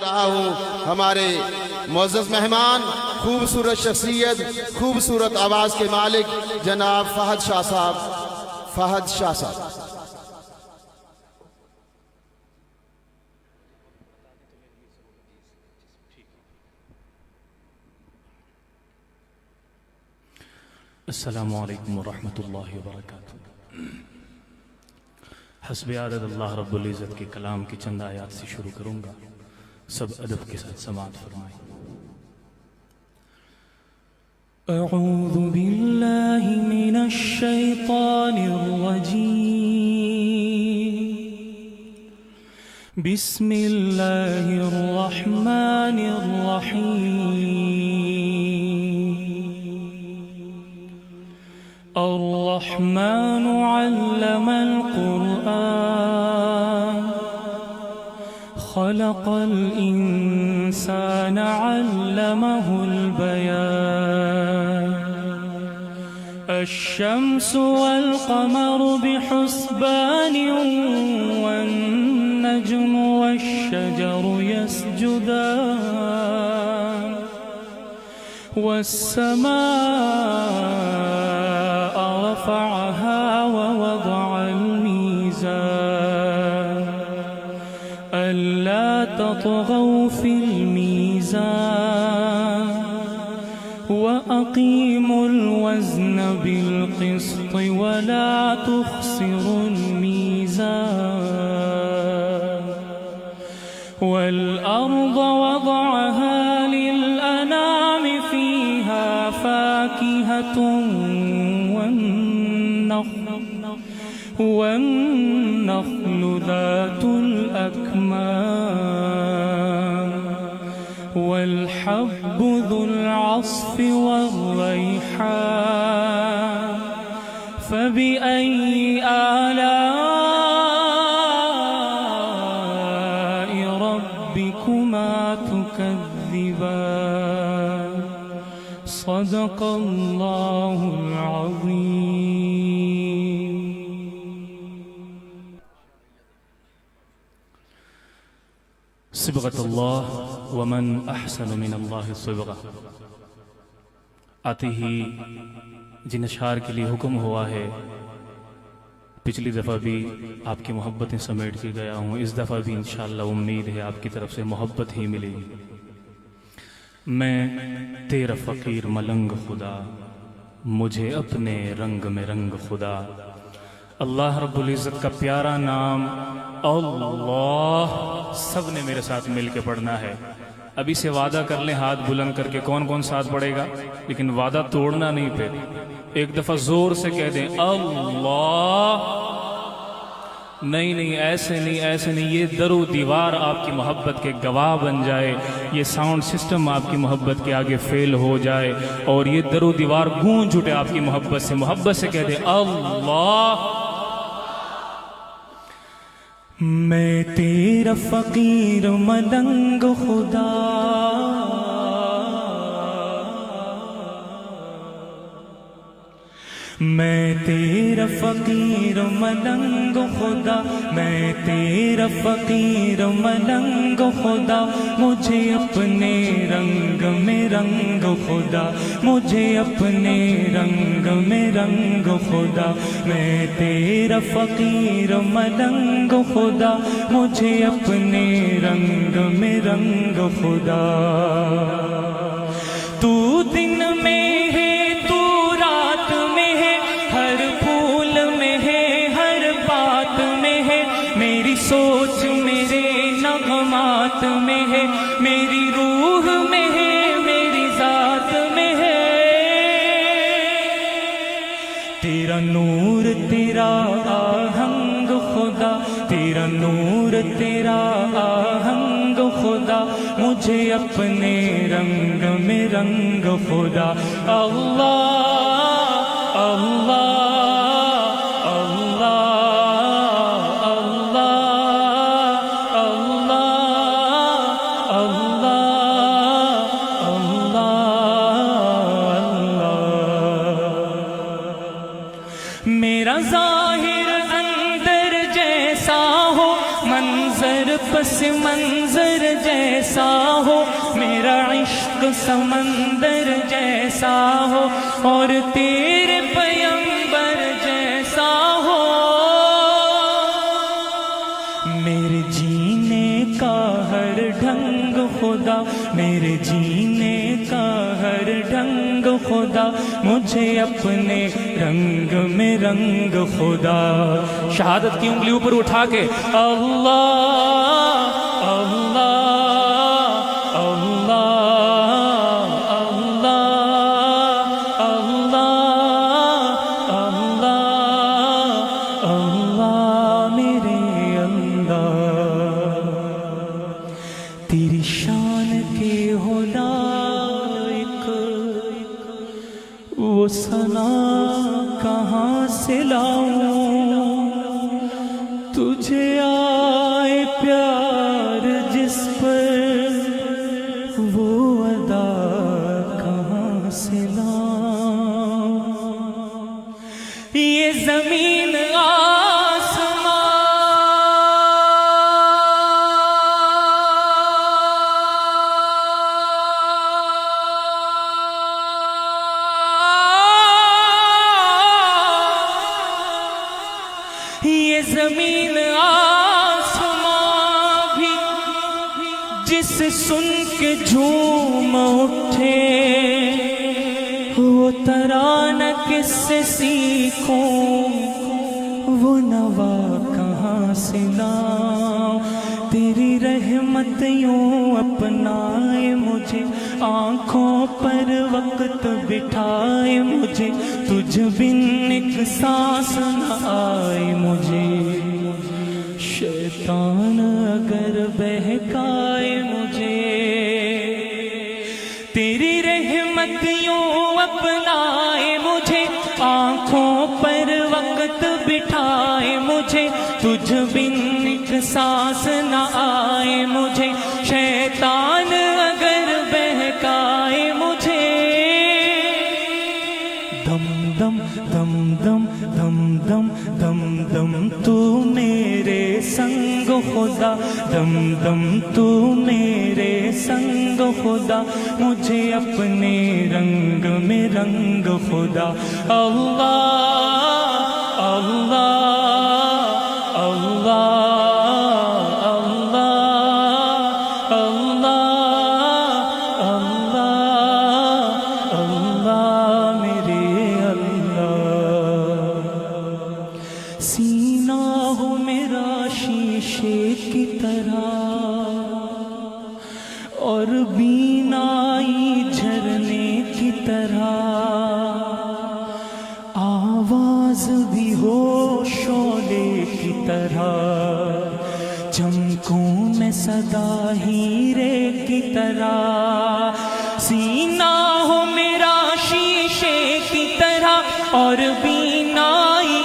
رہا ہوں ہمارے معزز مہمان، خوبصورت شخصیت، خوبصورت آواز کے مالک جناب فہد شاہ صاحب۔ السلام علیکم ورحمۃ اللہ وبرکاتہ۔ حسب عدد اللہ رب العزت کے کلام کی چند آیات سے شروع کروں گا، سب ادب کے ساتھ سماعت فرمائیں۔ اعوذ باللہ من الشیطان الرجیم، بسم اللہ الرحمن الرحیم۔ الرحمن علم القرآن، خلق الإنسان علمه البيان، الشمس والقمر بحسبان، والنجم والشجر يسجدان، والسماء رفعها ووضع الميزان، ألا تطغوا في الميزان، وأقيموا الوزن بالقسط ولا تخسروا الميزان، والأرض وضعها للأنام، فيها فاكهة والنخل ذات الأكمام، والحب ذو العصف والريحان، فبأي آلاء ربكما تكذبان، صدق اللہ العظیم۔ صبغۃ اللہ ومن احسن من اللہ صبغہ۔ آتے ہی جن اشعار کے لیے حکم ہوا ہے، پچھلی دفعہ بھی آپ کی محبتیں سمیٹ کے گیا ہوں، اس دفعہ بھی انشاءاللہ امید ہے آپ کی طرف سے محبت ہی ملے گی۔ میں تیرا فقیر ملنگ خدا، مجھے اپنے رنگ میں رنگ خدا۔ اللہ رب العزت کا پیارا نام اللہ، سب نے میرے ساتھ مل کے پڑھنا ہے۔ ابھی سے وعدہ کر لیں ہاتھ بلند کر کے، کون کون ساتھ پڑھے گا؟ لیکن وعدہ توڑنا نہیں، پھر ایک دفعہ زور سے کہہ دیں اللہ۔ نہیں ایسے نہیں، یہ در و دیوار آپ کی محبت کے گواہ بن جائے، یہ ساؤنڈ سسٹم آپ کی محبت کے آگے فیل ہو جائے، اور یہ در و دیوار گونج اٹھے آپ کی محبت سے کہہ دیں اللہ۔ میں تیرا فقیر ملنگ خدا، میں تیرا فقیر ملنگ خدا، میں تیرا فقیر ملنگ خدا، مجھے اپنے رنگ میں رنگ خدا، مجھے اپنے رنگ میں رنگ خدا، میں تیرا فقیر ملنگ خدا، مجھے اپنے رنگ میں رنگ خدا۔ تو دن میں ہے، تو رات میں ہے، ہر پھول میں ہے، ہر بات میں ہے، میری سوچ میرے نغمات میں ہے، میری روح میں ہے، میری ذات میں ہے۔ تیرا نور تیرا آہنگ خدا، تیرا نور تیرا آہنگ خدا، مجھے اپنے رنگ میں رنگ خدا۔ اللہ اللہ میرا ظاہر اندر جیسا ہو، منظر پس منظر جیسا جیسا ہو، میرا عشق سمندر جیسا ہو، اور تیرے پیغمبر جیسا ہو، میرے جینے کا ہر ڈھنگ خدا، میرے جینے کا ہر ڈھنگ خدا، مجھے اپنے رنگ میں رنگ خدا۔ شہادت کی انگلی اوپر اٹھا کے اللہ اللہ اللہ اللہ اللہ اللہ اللہ میرے اللہ، تیری شان کے ہو لائق وہ ثنا کہاں سے لاؤں، تجھے آئے پیار جس پر وہ ادا کہاں سے لاؤں، یہ زمین یہ زمین آسمان بھی جسے سن کے جھوم اٹھے، وہ ترانہ کس سے سیکھوں، وہ نوا کہاں سے لاؤں، تیری رحمت یوں اپنائے مجھے، آنکھوں پر وقت بٹھائے مجھے، تجھ بن ایک سانس نہ آئے مجھے، شیطان اگر بہکائے مجھے، تیری رحمت یوں اپنائے مجھے، آنکھوں پر وقت بٹھائے مجھے، تجھ بن ایک سانس نہ آئے مجھے، شیطان اگر بہکائے مجھے، دم دم دم دم دم دم دم دم تو میرے سنگ خدا، دم دم تو میرے سنگ خدا، مجھے اپنے رنگ میں رنگ خدا، اللہ اللہ اللہ سینہ ہو میرا شیشے کی طرح، اور بینائی جھرنے کی طرح، آواز بھی ہو شعلے کی طرح، چمکوں میں صدا ہیرے کی طرح، سینہ ہو میرا شیشے کی طرح، اور بینائی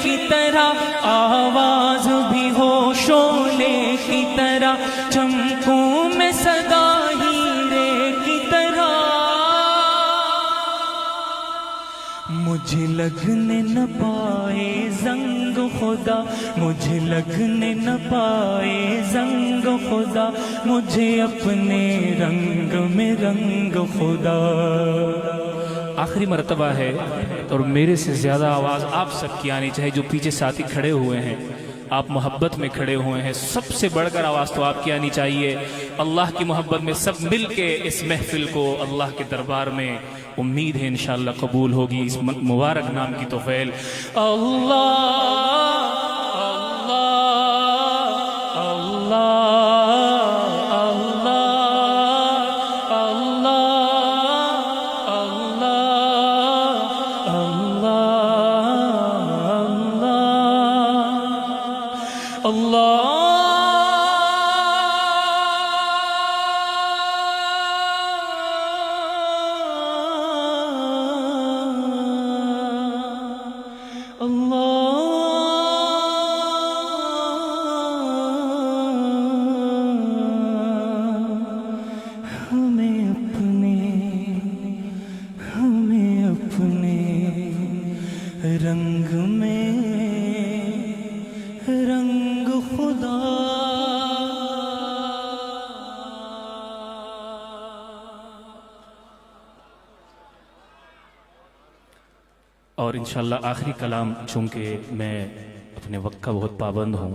کی طرح، آواز بھی ہو شعلے کی طرح، چمکوں میں صدا ہیرے کی طرح، مجھے لگنے نہ پائے زنگ خدا، مجھے لگنے نہ پائے زنگ خدا، مجھے اپنے رنگ میں رنگ خدا۔ آخری مرتبہ ہے اور میرے سے زیادہ آواز آپ سب کی آنی چاہیے، جو پیچھے ساتھی کھڑے ہوئے ہیں، آپ محبت میں کھڑے ہوئے ہیں، سب سے بڑھ کر آواز تو آپ کی آنی چاہیے، اللہ کی محبت میں سب مل کے اس محفل کو اللہ کے دربار میں امید ہے انشاءاللہ قبول ہوگی، اس مبارک نام کی توفیل۔ اللہ اللہ اور انشاءاللہ آخری کلام، چونکہ میں اپنے وقت کا بہت پابند ہوں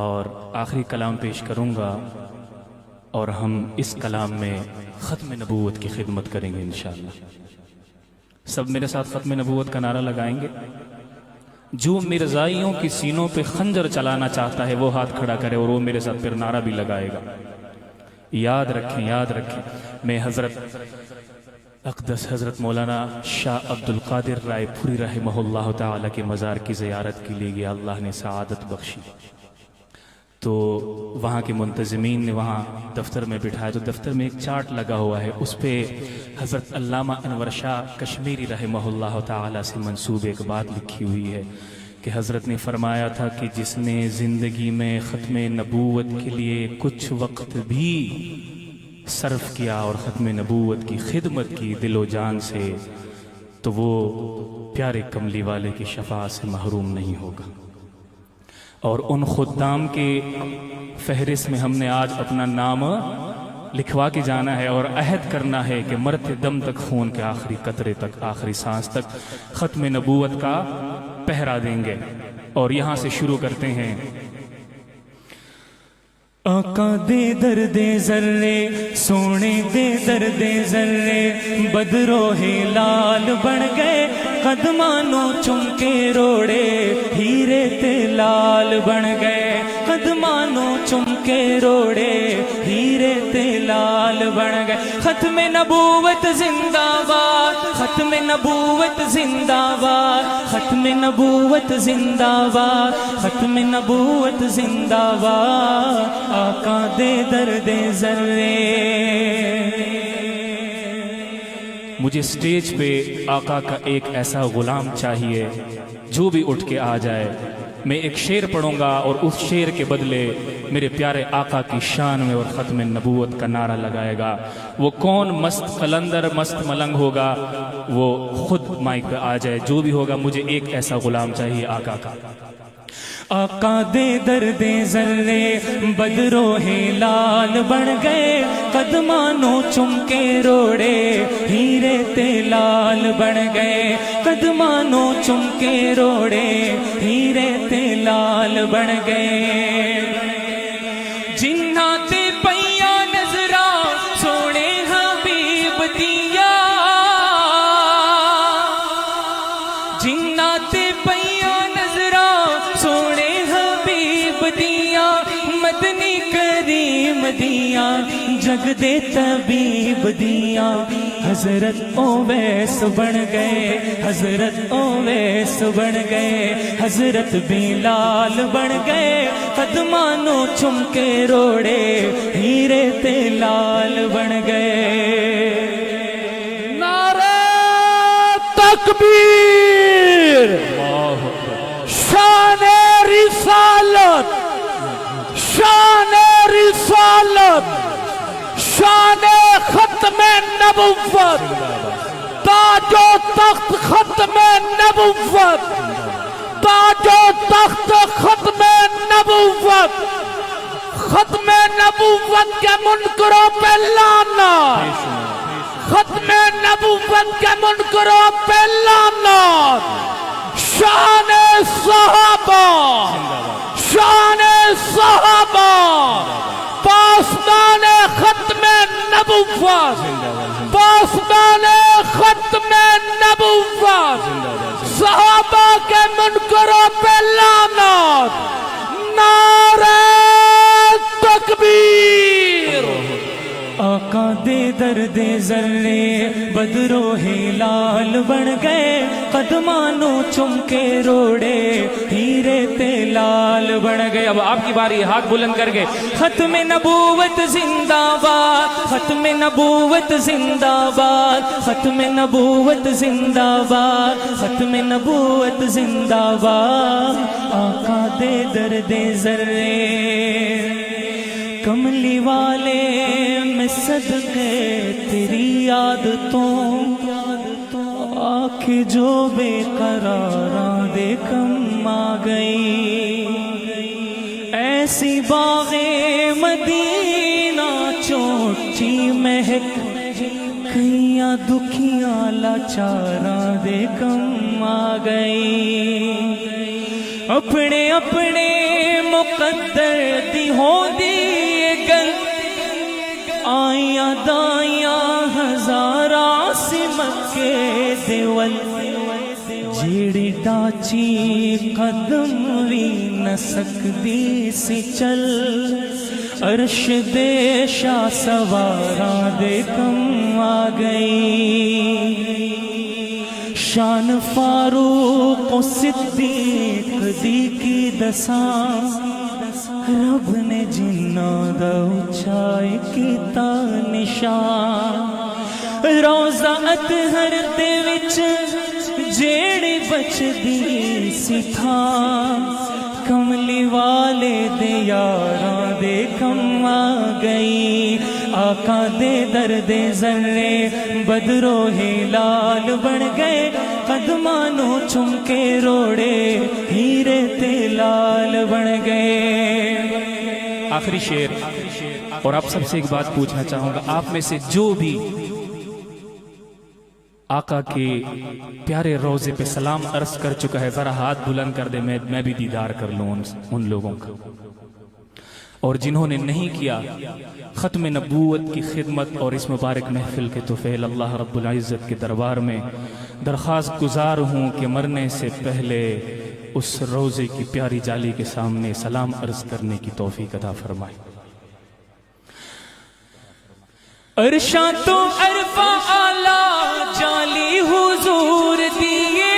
اور آخری کلام پیش کروں گا، اور ہم اس کلام میں ختم نبوت کی خدمت کریں گے انشاءاللہ۔ سب میرے ساتھ ختم نبوت کا نعرہ لگائیں گے۔ جو مرزائیوں کی سینوں پہ خنجر چلانا چاہتا ہے وہ ہاتھ کھڑا کرے اور وہ میرے ساتھ پھر نعرہ بھی لگائے گا۔ یاد رکھیں، یاد رکھیں، میں حضرت اقدس حضرت مولانا شاہ عبد القادر رائے پوری رحمہ اللہ تعالی کے مزار کی زیارت کے لیے گیا، اللہ نے سعادت بخشی، تو وہاں کے منتظمین نے وہاں دفتر میں بٹھایا، تو دفتر میں ایک چارٹ لگا ہوا ہے، اس پہ حضرت علامہ انور شاہ کشمیری رحمہ اللہ تعالی سے منسوب ایک بات لکھی ہوئی ہے کہ حضرت نے فرمایا تھا کہ جس نے زندگی میں ختم نبوت کے لیے کچھ وقت بھی صرف کیا اور ختم نبوت کی خدمت کی دل و جان سے، تو وہ پیارے کملی والے کی شفاعت سے محروم نہیں ہوگا۔ اور ان خدام کے فہرست میں ہم نے آج اپنا نام لکھوا کے جانا ہے اور عہد کرنا ہے کہ مرتے دم تک، خون کے آخری قطرے تک، آخری سانس تک ختم نبوت کا پہرا دیں گے۔ اور یہاں سے شروع کرتے ہیں۔ آقا دے درد ذرے، سونے دے درد ذرے، بدرو ہلال بن گئے، قدمانوں چم کے روڑے، ہیرے تے لال بن گئے، قدمانوں چم کے روڑے، ہیرے تے لال بن گئے۔ ختم نبوت زندہ باد، ختم نبوت زندہ باد، ختم نبوت زندہ باد، ختم نبوت زندہ باد۔ آقا دے درد ذرے۔ مجھے سٹیج پہ آقا کا ایک ایسا غلام چاہیے جو بھی اٹھ کے آ جائے، میں ایک شعر پڑھوں گا اور اس شعر کے بدلے میرے پیارے آقا کی شان میں اور ختم نبوت کا نعرہ لگائے گا۔ وہ کون مست قلندر، مست ملنگ ہوگا، وہ خود مائک پہ آ جائے۔ جو بھی ہوگا، مجھے ایک ایسا غلام چاہیے آقا کا۔ آقا دے درد ذرے، بدرو ہلال بن گئے، قدمانوں چم کے روڑے، ہیرے تے لال بن گئے، قدمانوں چم کے روڑے، ہیرے تے لال بن گئے۔ جنہاں تے پیا نظراں سونے حبیب دیا، جنہاں تے پیا نظراں سونے حبیب دیا، مدنی کریم دیا، جگ دے طبیب دیا، حضرت اویس بن گئے، حضرت اویس بن گئے، حضرت بلال بن گئے، قدمانوں چم کے روڑے، ہیرے تے لال بن گئے۔ نعرہ تکبیر، شان رسالت، شان رسالت، شان ختم نبوت، تاج و تخت ختم نبوت، تاج و تخت ختم نبوت، ختم نبوت کے منکروں پہ لعنت، ختم نبوت کے منکروں پہ لعنت۔ شان صحابہ، شان صحابہ، پاسبان ختم نبوت، پاسبان ختم نبوت، صحابہ کے منکروں پہ لعنت۔ نعرہ تکبیر۔ آقا دے درد ذرے، بدرو ہلال بن گئے، قدمانوں چم کے روڑے، ہیرے تے لال بن گئے۔ اب آپ کی باری، ہاتھ بلند کر کے۔ ختم نبوت زندہ باد، ختم نبوت زندہ باد، ختم نبوت زندہ باد، ختم نبوت زندہ باد۔ آقا دے درد ذرے، کملی والے میں صدقے تیری عادتوں، آنکھ جو بے قراراں دے کم آ گئی، ایسی باغ مدینہ چوٹی مہک کہیں یا دکھیاں لاچاراں دے کم آ گئی اپنے اپنے مقدر دی ہوندی گل آئیاں دائیاں ہزاراں سمٹ کے دیول جیڑی ڈاچی قدم بھی نہ سکدی سی چل عرش دے شاہ سواراں دے کم آ گئی شان فاروق و صدیق دی کی دساں رب نے جنہاں دا اچھائی کیتا نشان روزہ اطہر دے وچ جیڑی بچ دی سی تھاں کملی والے دے یاراں دے کم آ گئی آقا دے درد ذرے بدرو ہلال بن گئے قدمانوں چم کے روڑے ہیرے تے لال بن گئے. آخری شعر. اور آپ سب سے ایک بات پوچھنا چاہوں گا, آپ میں سے جو بھی آقا کے پیارے روضے پہ سلام عرض کر چکا ہے ذرا ہاتھ بلند کر دے, میں بھی دیدار کر لوں ان لوگوں کا. اور جنہوں نے نہیں کیا, ختم نبوت کی خدمت اور اس مبارک محفل کے طفیل اللہ رب العزت کے دربار میں درخواست گزار ہوں کہ مرنے سے پہلے اس روضے کی پیاری جالی کے سامنے سلام عرض کرنے کی توفیق عطا فرمائے. عرشاں تو عرفہ اعلیٰ جالی حضور دیے,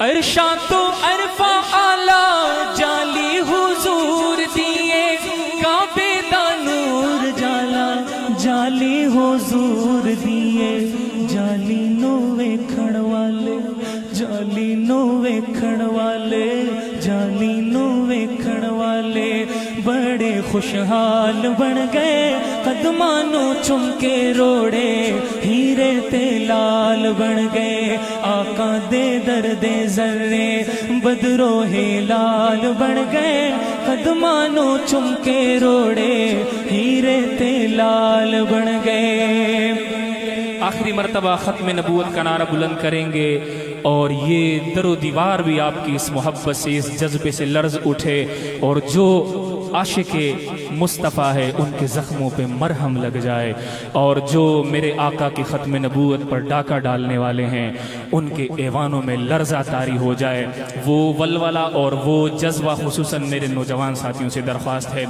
عرشاں تو عرفہ اعلیٰ جالی حضور دیے, کعبے دا نور جالا جالی حضور دیے, جالی نو ویکھن والے جالی نو ویکھن والے جالی نو ویکھن والے بڑے خوشحال بن گئے قدمانوں چم کے روڑے ہیرے تے لال بن گئے آقا دے درد ذرے بدرو ہلال بن گئے قدمانوں چم کے روڑے ہیرے تے لال بن گئے. آخری مرتبہ ختم نبوت کا نعرہ بلند کریں گے اور یہ در و دیوار بھی آپ کی اس محبت سے اس جذبے سے لرز اٹھے اور جو عاشق مصطفیٰ ہے ان کے زخموں پہ مرہم لگ جائے اور جو میرے آقا کی ختم نبوت پر ڈاکہ ڈالنے والے ہیں ان کے ایوانوں میں لرزہ طاری ہو جائے. وہ ولولہ اور وہ جذبہ خصوصاً میرے نوجوان ساتھیوں سے درخواست ہے.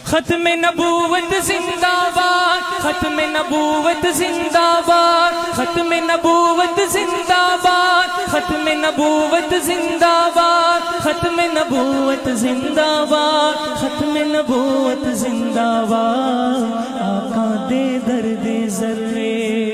ختم نبوت زندہ باد, ختم نبوت زندہ باد, ختم نبوت زندہ باد, ختم نبوت زندہ باد, ختم نبوت زندہ باد, ختم نبوت زندہ باد. آقا دے درد ذرے